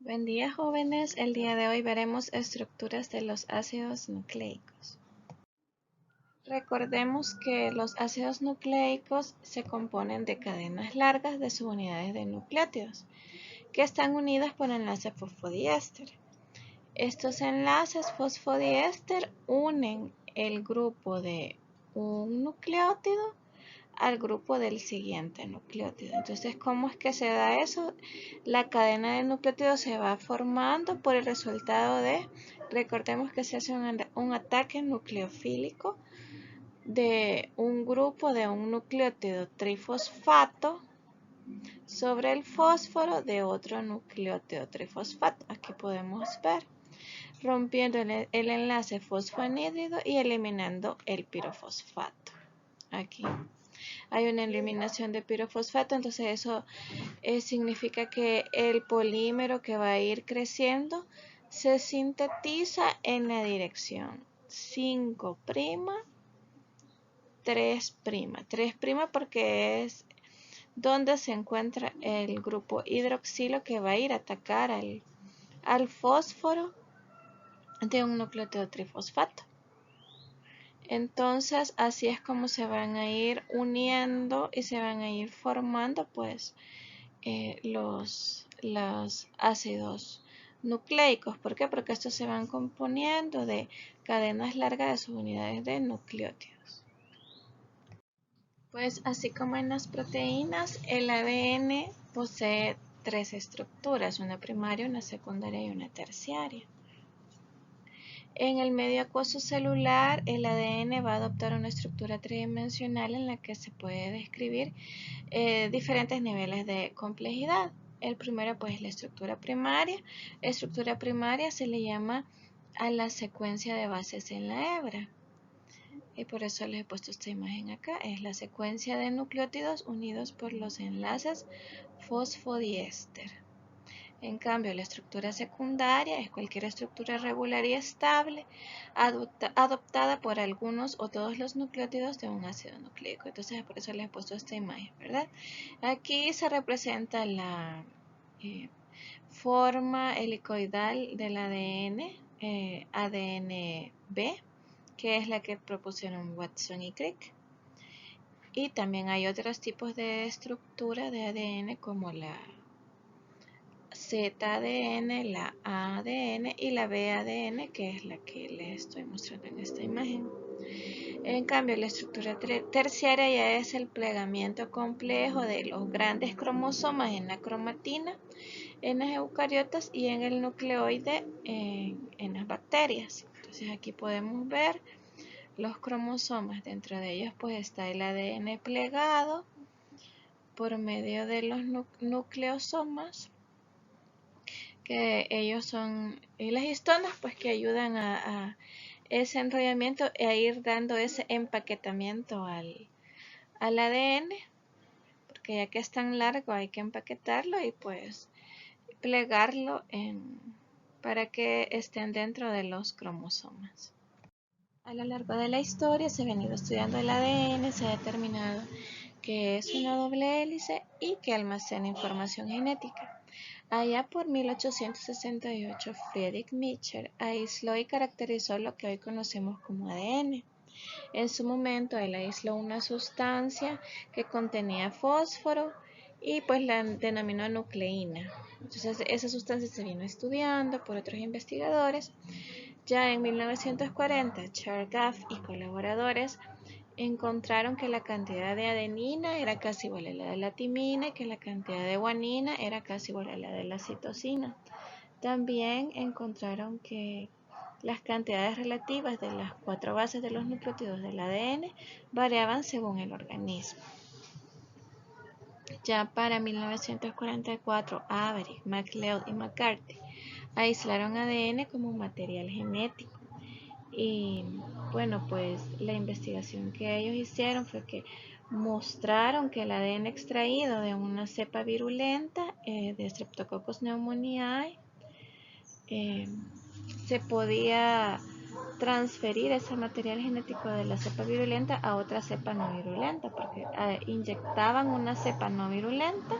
Buen día, jóvenes. El día de hoy veremos estructuras de los ácidos nucleicos. Recordemos que los ácidos nucleicos se componen de cadenas largas de subunidades de nucleótidos que están unidas por enlace fosfodiéster. Estos enlaces fosfodiéster unen el grupo de un nucleótido al grupo del siguiente nucleótido. Entonces, ¿cómo es que se da eso? La cadena de nucleótidos se va formando por el resultado de, recordemos que se hace un ataque nucleofílico de un grupo de un nucleótido trifosfato sobre el fósforo de otro nucleótido trifosfato. Aquí podemos ver, rompiendo el enlace fosfoanhídrido y eliminando el pirofosfato. Aquí hay una eliminación de pirofosfato, entonces eso significa que el polímero que va a ir creciendo se sintetiza en la dirección 5', 3', 3' porque es donde se encuentra el grupo hidroxilo que va a ir a atacar al fósforo de un nucleótido trifosfato. Entonces, así es como se van a ir uniendo y se van a ir formando pues los ácidos nucleicos. ¿Por qué? Porque estos se van componiendo de cadenas largas de subunidades de nucleótidos. Pues así como en las proteínas, el ADN posee tres estructuras, una primaria, una secundaria y una terciaria. En el medio acuoso celular, el ADN va a adoptar una estructura tridimensional en la que se puede describir diferentes niveles de complejidad. El primero pues es la estructura primaria. La estructura primaria se le llama a la secuencia de bases en la hebra. Y por eso les he puesto esta imagen acá. Es la secuencia de nucleótidos unidos por los enlaces fosfodiéster. En cambio, la estructura secundaria es cualquier estructura regular y estable adoptada por algunos o todos los nucleótidos de un ácido nucleico. Entonces, por eso les he puesto esta imagen, ¿verdad? Aquí se representa la forma helicoidal del ADN, ADN B, que es la que propusieron Watson y Crick. Y también hay otros tipos de estructura de ADN como la ZADN, la ADN y la BADN, que es la que les estoy mostrando en esta imagen. En cambio, la estructura terciaria ya es el plegamiento complejo de los grandes cromosomas en la cromatina, en las eucariotas y en el nucleoide en las bacterias. Entonces aquí podemos ver los cromosomas. Dentro de ellos pues está el ADN plegado por medio de los nucleosomas, que ellos son las histonas pues que ayudan a ese enrollamiento e a ir dando ese empaquetamiento al ADN, porque ya que es tan largo hay que empaquetarlo y pues plegarlo para que estén dentro de los cromosomas. A lo largo de la historia se ha venido estudiando el ADN, se ha determinado que es una doble hélice y que almacena información genética. Allá por 1868, Friedrich Michel aisló y caracterizó lo que hoy conocemos como ADN. En su momento, él aisló una sustancia que contenía fósforo y pues la denominó nucleína. Entonces, esa sustancia se vino estudiando por otros investigadores. Ya en 1940, Charles Gaff y colaboradores encontraron que la cantidad de adenina era casi igual a la de la timina y que la cantidad de guanina era casi igual a la de la citosina. También encontraron que las cantidades relativas de las 4 bases de los nucleótidos del ADN variaban según el organismo. Ya para 1944, Avery, MacLeod y McCarthy aislaron ADN como material genético. Y bueno, pues la investigación que ellos hicieron fue que mostraron que el ADN extraído de una cepa virulenta de Streptococcus pneumoniae se podía transferir ese material genético de la cepa virulenta a otra cepa no virulenta, porque inyectaban una cepa no virulenta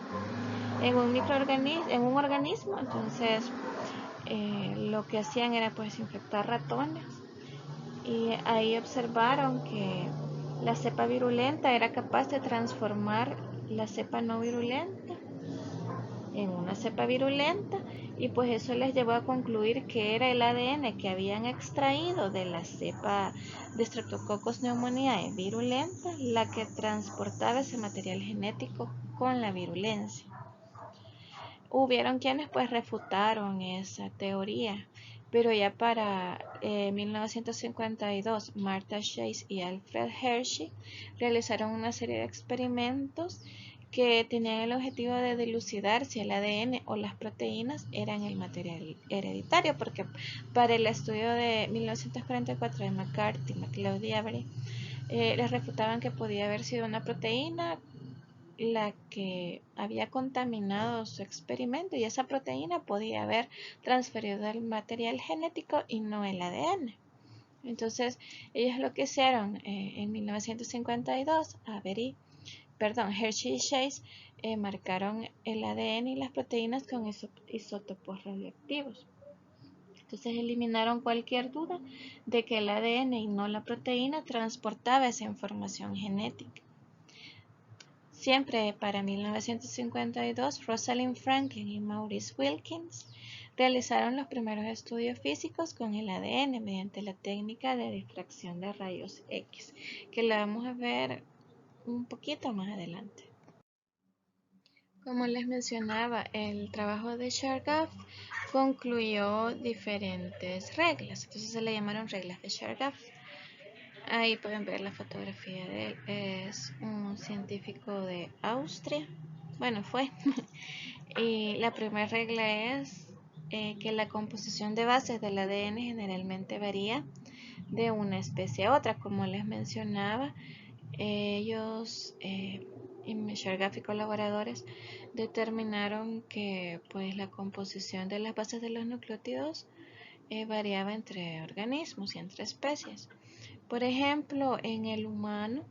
en un organismo. Entonces lo que hacían era pues infectar ratones, y ahí observaron que la cepa virulenta era capaz de transformar la cepa no virulenta en una cepa virulenta, y pues eso les llevó a concluir que era el ADN que habían extraído de la cepa de Streptococcus pneumoniae virulenta la que transportaba ese material genético con la virulencia. Hubieron quienes pues refutaron esa teoría, pero ya para 1952 Martha Chase y Alfred Hershey realizaron una serie de experimentos que tenían el objetivo de dilucidar si el ADN o las proteínas eran el material hereditario, porque para el estudio de 1944 de McCarthy, MacLeod y Avery, les refutaban que podía haber sido una proteína la que había contaminado su experimento, y esa proteína podía haber transferido el material genético y no el ADN. Entonces ellos lo que hicieron en 1952, Hershey y Chase marcaron el ADN y las proteínas con isótopos radioactivos. Entonces eliminaron cualquier duda de que el ADN y no la proteína transportaba esa información genética. Siempre para 1952, Rosalind Franklin y Maurice Wilkins realizaron los primeros estudios físicos con el ADN mediante la técnica de difracción de rayos X, que la vamos a ver un poquito más adelante. Como les mencionaba, el trabajo de Chargaff concluyó diferentes reglas, entonces se le llamaron reglas de Chargaff. Ahí pueden ver la fotografía de él. Es un científico de Austria. Bueno, fue. Y la primera regla es que la composición de bases del ADN generalmente varía de una especie a otra. Como les mencionaba, ellos, Chargaff y colaboradores, determinaron que pues la composición de las bases de los nucleótidos variaba entre organismos y entre especies. Por ejemplo, en el humano,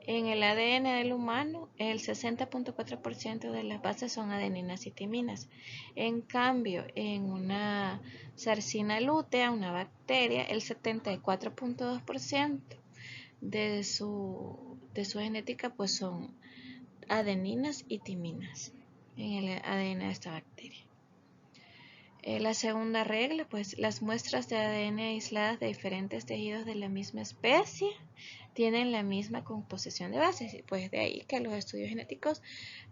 en el ADN del humano, el 60.4% de las bases son adeninas y timinas. En cambio, en una zarcina lútea, una bacteria, el 74.2% de su genética pues son adeninas y timinas en el ADN de esta bacteria. La segunda regla, pues las muestras de ADN aisladas de diferentes tejidos de la misma especie tienen la misma composición de bases, y pues de ahí que los estudios genéticos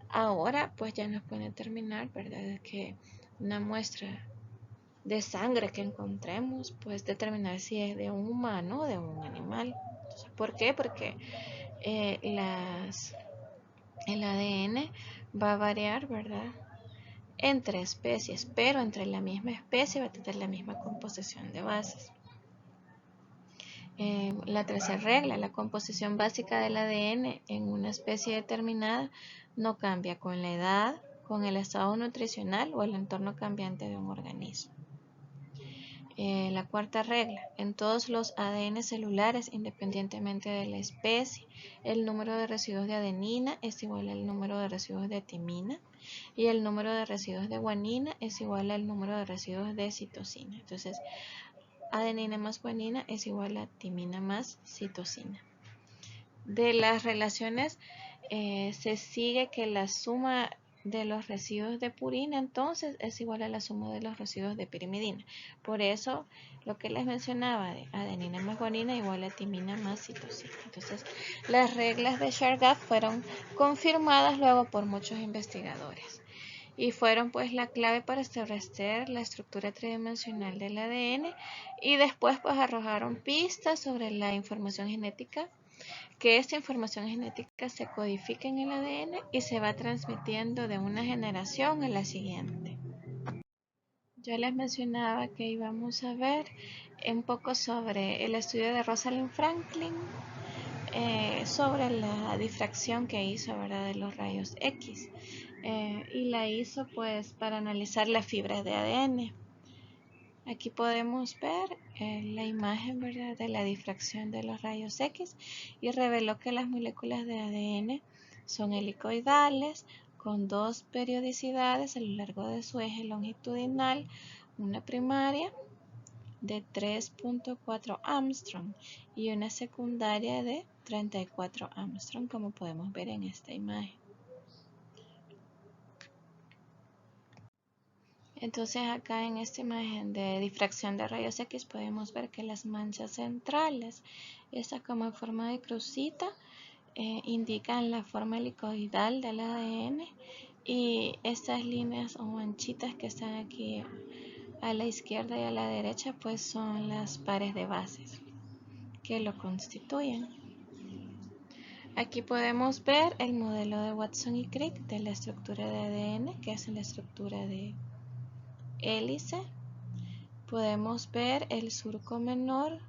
ahora pues ya nos pueden determinar, ¿verdad?, que una muestra de sangre que encontremos pues determinar si es de un humano o de un animal. Entonces, ¿por qué? Porque el ADN va a variar, ¿verdad?, entre especies, pero entre la misma especie va a tener la misma composición de bases. La tercera regla, la composición básica del ADN en una especie determinada no cambia con la edad, con el estado nutricional o el entorno cambiante de un organismo. La cuarta regla, en todos los ADN celulares, independientemente de la especie, el número de residuos de adenina es igual al número de residuos de timina, y el número de residuos de guanina es igual al número de residuos de citosina. Entonces, adenina más guanina es igual a timina más citosina. De las relaciones se sigue que la suma de los residuos de purina entonces es igual a la suma de los residuos de pirimidina. Por eso lo que les mencionaba de adenina más guanina igual a timina más citosina. Entonces las reglas de Chargaff fueron confirmadas luego por muchos investigadores y fueron pues la clave para establecer la estructura tridimensional del ADN, y después pues arrojaron pistas sobre la información genética, que esta información genética se codifica en el ADN y se va transmitiendo de una generación a la siguiente. Ya les mencionaba que íbamos a ver un poco sobre el estudio de Rosalind Franklin, sobre la difracción que hizo, ¿verdad?, de los rayos X, y la hizo pues para analizar las fibras de ADN. Aquí podemos ver la imagen, ¿verdad?, de la difracción de los rayos X, y reveló que las moléculas de ADN son helicoidales con dos periodicidades a lo largo de su eje longitudinal, una primaria de 3.4 Armstrong y una secundaria de 34 Armstrong, como podemos ver en esta imagen. Entonces acá en esta imagen de difracción de rayos X podemos ver que las manchas centrales, estas como en forma de crucita, indican la forma helicoidal del ADN, y estas líneas o manchitas que están aquí a la izquierda y a la derecha pues son las pares de bases que lo constituyen. Aquí podemos ver el modelo de Watson y Crick de la estructura de ADN, que es la estructura de hélice. Podemos ver el surco menor.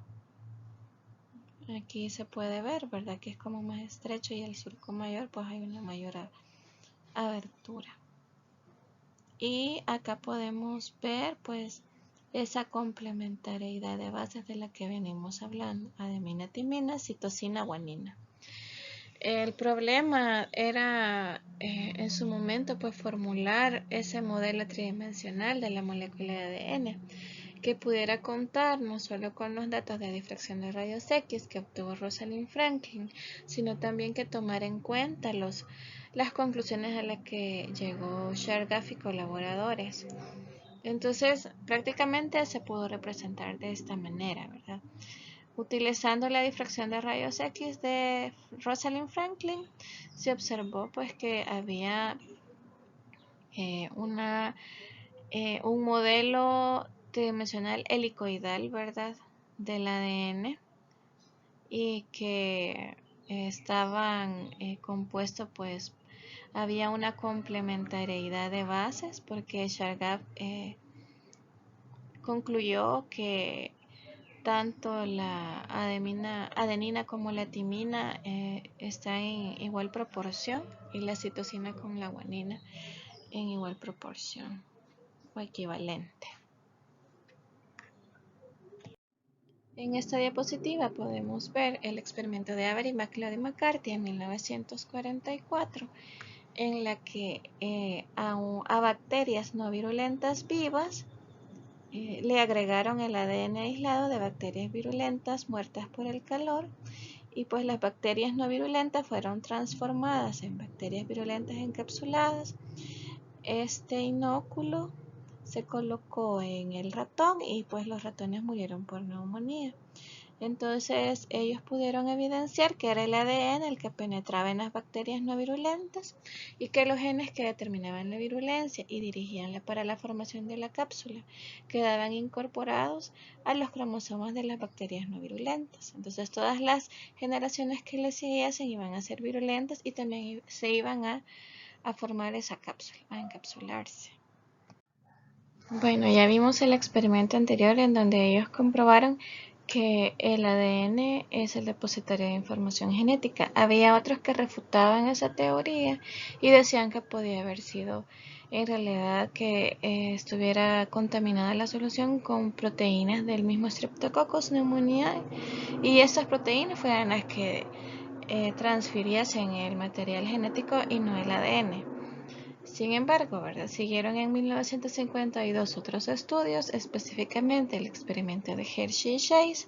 Aquí se puede ver, ¿verdad? Que es como más estrecho, y el surco mayor pues hay una mayor abertura. Y acá podemos ver pues esa complementariedad de bases de la que venimos hablando: adenina, timina, citosina, guanina. El problema era en su momento pues formular ese modelo tridimensional de la molécula de ADN que pudiera contar no solo con los datos de difracción de rayos X que obtuvo Rosalind Franklin, sino también que tomara en cuenta las conclusiones a las que llegó Chargaff y colaboradores. Entonces prácticamente se pudo representar de esta manera, ¿verdad? Utilizando la difracción de rayos X de Rosalind Franklin, se observó pues que había un modelo tridimensional helicoidal, ¿verdad?, del ADN, y que estaban compuestos, pues había una complementariedad de bases, porque Chargaff concluyó que tanto la adenina como la timina están en igual proporción, y la citosina con la guanina en igual proporción o equivalente. En esta diapositiva podemos ver el experimento de Avery, MacLeod y McCarthy en 1944, en la que a bacterias no virulentas vivas le agregaron el ADN aislado de bacterias virulentas muertas por el calor, y pues las bacterias no virulentas fueron transformadas en bacterias virulentas encapsuladas. Este inóculo se colocó en el ratón y pues los ratones murieron por neumonía. Entonces ellos pudieron evidenciar que era el ADN el que penetraba en las bacterias no virulentas, y que los genes que determinaban la virulencia y dirigían para la formación de la cápsula quedaban incorporados a los cromosomas de las bacterias no virulentas. Entonces todas las generaciones que le siguiesen iban a ser virulentas y también se iban a formar esa cápsula, a encapsularse. Bueno, ya vimos el experimento anterior en donde ellos comprobaron que el ADN es el depositario de información genética. Había otros que refutaban esa teoría y decían que podía haber sido en realidad que estuviera contaminada la solución con proteínas del mismo Streptococcus pneumoniae, y estas proteínas fueran las que transfiriesen el material genético y no el ADN. Sin embargo, siguieron en 1952 otros estudios, específicamente el experimento de Hershey y Chase,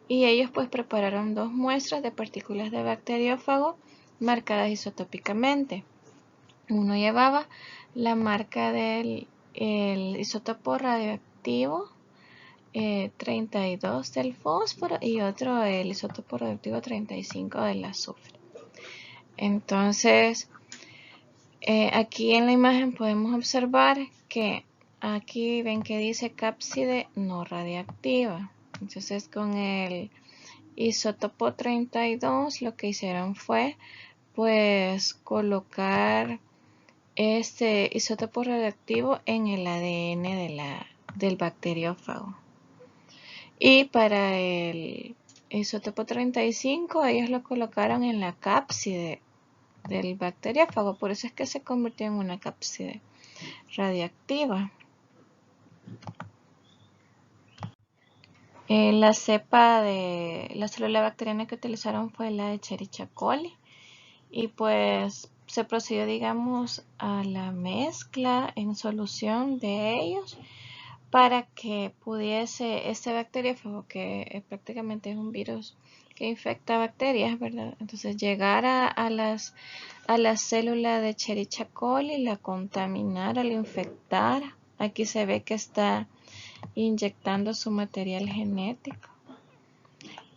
y ellos pues prepararon dos muestras de partículas de bacteriófago marcadas isotópicamente. Uno llevaba la marca del isótopo radioactivo 32 del fósforo, y otro el isótopo radioactivo 35 del azufre. Entonces, aquí en la imagen podemos observar que aquí ven que dice cápside no radiactiva. Entonces con el isótopo 32 lo que hicieron fue pues colocar este isótopo radioactivo en el ADN del bacteriófago. Y para el isótopo 35 ellos lo colocaron en la cápside del bacteriófago, por eso es que se convirtió en una cápside radiactiva. La cepa de la célula bacteriana que utilizaron fue la de Escherichia coli, y pues se procedió, digamos, a la mezcla en solución de ellos para que pudiese este bacteriófago, que prácticamente es un virus que infecta bacterias, ¿verdad? Entonces llegara a la célula de Escherichia coli, la contaminara, la infectara. Aquí se ve que está inyectando su material genético.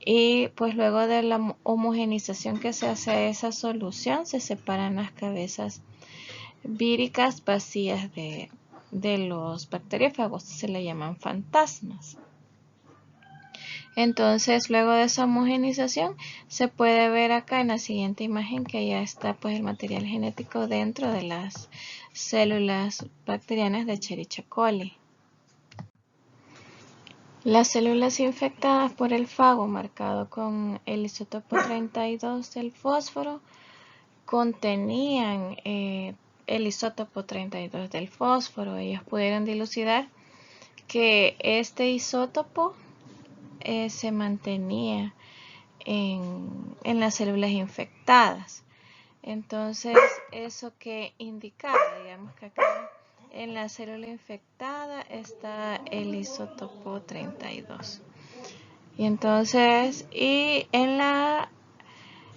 Y pues luego de la homogenización que se hace a esa solución, se separan las cabezas víricas vacías de los bacteriófagos, se le llaman fantasmas. Entonces, luego de esa homogenización, se puede ver acá en la siguiente imagen que ya está pues el material genético dentro de las células bacterianas de Escherichia coli. Las células infectadas por el fago marcado con el isótopo 32 del fósforo contenían el isótopo 32 del fósforo. Ellos pudieron dilucidar que este isótopo se mantenía en las células infectadas. Entonces, eso que indicaba, digamos que acá en la célula infectada está el isótopo 32. Y entonces,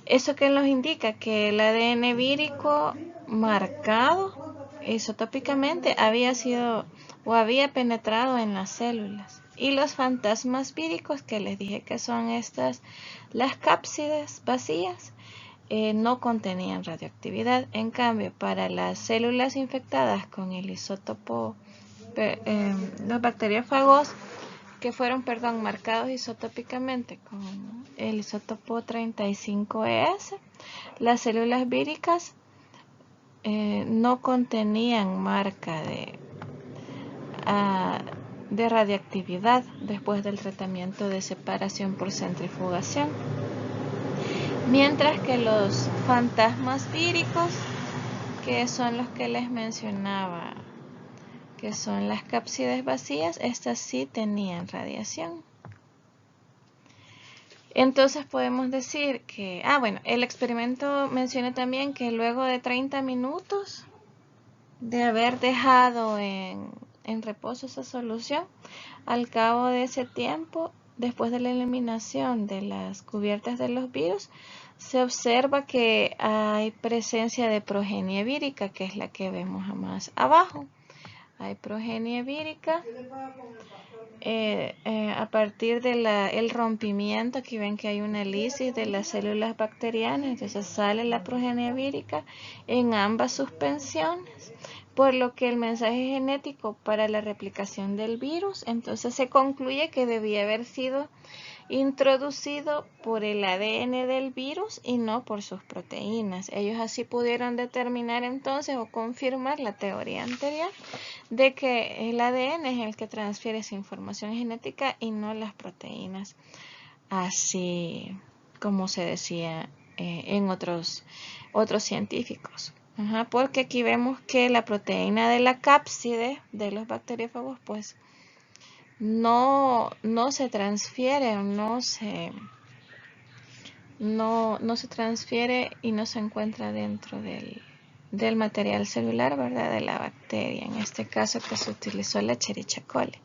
eso que nos indica que el ADN vírico marcado isotópicamente había sido o había penetrado en las células. Y los fantasmas víricos, que les dije que son estas, las cápsides vacías, no contenían radioactividad. En cambio, para las células infectadas con el isótopo, los bacteriófagos que fueron, marcados isotópicamente con el isótopo 35Es, las células víricas no contenían marca de radiactividad después del tratamiento de separación por centrifugación. Mientras que los fantasmas víricos, que son los que les mencionaba, que son las cápsides vacías, estas sí tenían radiación. Entonces podemos decir que, el experimento menciona también que luego de 30 minutos de haber dejado en reposo esa solución, al cabo de ese tiempo, después de la eliminación de las cubiertas de los virus, se observa que hay presencia de progenie vírica, que es la que vemos más abajo. Hay progenie vírica a partir del rompimiento. Aquí ven que hay una lisis de las células bacterianas, entonces sale la progenie vírica en ambas suspensiones, por lo que el mensaje genético para la replicación del virus, entonces se concluye que debía haber sido introducido por el ADN del virus y no por sus proteínas. Ellos así pudieron determinar entonces o confirmar la teoría anterior de que el ADN es el que transfiere esa información genética y no las proteínas, así como se decía en otros científicos. Porque aquí vemos que la proteína de la cápside de los bacteriófagos pues no se transfiere, no se transfiere y no se encuentra dentro del material celular, ¿verdad? De la bacteria, en este caso que se utilizó la Escherichia coli.